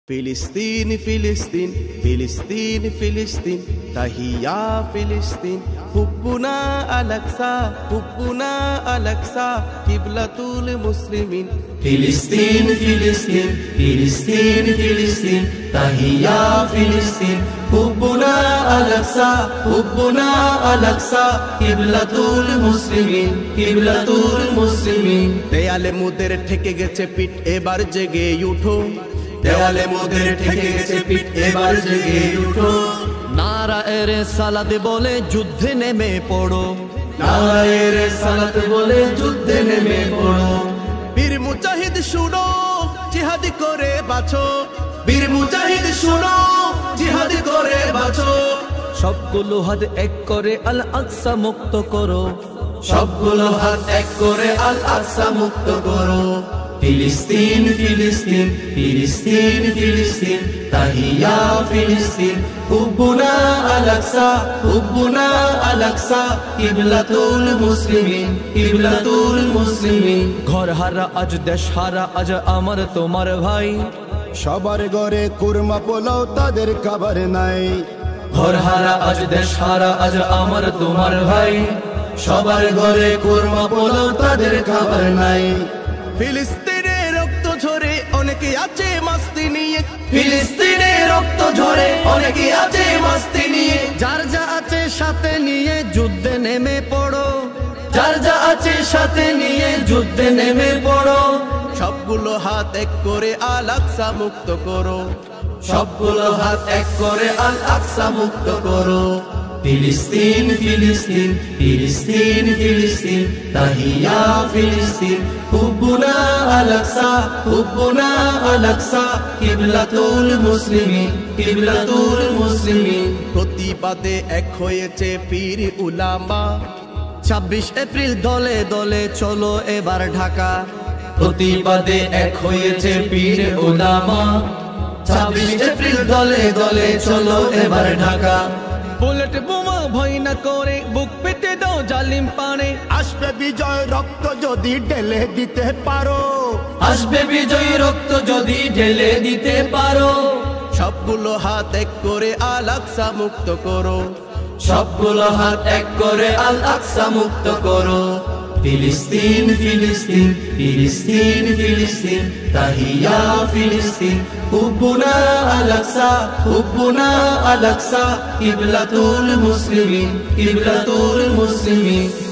ফিলিস্তিন ফিলিস্তিন ফিলিস্তিন ফিলিস্তিন তাহিয়া ফিলিস্তিন হুব্বুনা আল-আকসা হুব্বুনা আল-আকসা কিবলাতুল মুসলিমিন ফিলিস্তিন ফিলিস্তিন ফিলিস্তিন ফিলিস্তিন তাহিয়া ফিলিস্তিন হুব্বুনা আল-আকসা হুব্বুনা আল-আকসা কিবলাতুল মুসলিমিন কিবলাতুল মুসলিমিন। দেয়ালে মোদের ঠেকে গেছে পিঠ, এবার জেগে উঠো। দেওয়ালে মোদের ঠেকে গেছে পিঠ, এবার জেগে উঠো। নারায়ে রিসালাত বলে যুদ্ধে নেমে পড়ো, নারায়ে রিসালাত বলে যুদ্ধে নেমে পড়ো। বীর মুজাহিদ শুনো, জিহাদ করে বাঁচো। বীর মুজাহিদ শুনো, জিহাদ করে বাঁচো। সবগুলো হাত এক করে আল আকসা মুক্ত করো, সবগুলো হাত এক করে আল আকসা মুক্ত করো। ফিলিস্তিন ফিলিস্তিন ফিলিস্তিন ফিলিস্তিন তাহিয়া ফিলিস্তিন হুব্বুনা আল-আকসা হুব্বুনা আল-আকসা কিবলাতুল মুসলিমিন কিবলাতুল মুসলিমিন। ঘর হারা আজ দেশ হারা আজ আমার তোমার ভাই, সবার ঘরে কুরমা পোলাও তাদের খাবার নাই। ঘর হারা আজ দেশ হারা আজ আমার তোমার ভাই, সবার ঘরে কুরমা পোলাও তাদের খাবার নাই। ফিলিস্তিনে রক্ত ঝরে অনেকে আছে মাস্তি নিয়ে, ফিলিস্তিনে রক্ত ঝরে অনেকে আছে মাস্তি নিয়ে। যার যা আছে সাথে নিয়ে যুদ্ধে নেমে পড়ো, যার যা আছে সাথে নিয়ে যুদ্ধে নেমে পড়ো। সবগুলো হাত এক করে আল-আকসা মুক্ত করো, সবগুলো হাত এক করে আল আকসা মুক্ত করো। ফিলিস্তিন ফিলিস্তিন ফিলিস্তিন ফিলিস্তিন তাহিয়া ফিলিস্তিন হুব্বুনা আল-আকসা হুব্বুনা আল-আকসা কিবলাতুল মুসলিমিন কিবলাতুল মুসলিমিন। প্রতিবাদে এক হয়েছে পীর উলামা। 26 এপ্রিল দলে দলে চলো এবার ঢাকা, প্রতিবাদে এক হয়েছে পীর উলামা। 26 এপ্রিল দলে দলে চলো এবার ঢাকা। বুলেট বোমা ভয় না করে বুক পেতে দাও জালিম পানে, আসবে বিজয় রক্ত যদি ঢেলে দিতে পারো, আসবে বিজয়ী রক্ত যদি ঢেলে দিতে পারো। সবগুলো হাত এক করে আল-আকসা মুক্ত করো, সবগুলো হাত এক করে আল আকসা মুক্ত করো। ফিলিস্তিন ফিলিস্তিন ফিলিস্তিন ফিলিস্তিন তাহিয়া ফিলিস্তিন হুব্বুনা আল-আকসা হুব্বুনা আল-আকসা কিবলাতুল মুসলিমিন কিবলাতুল মুসলিমিন।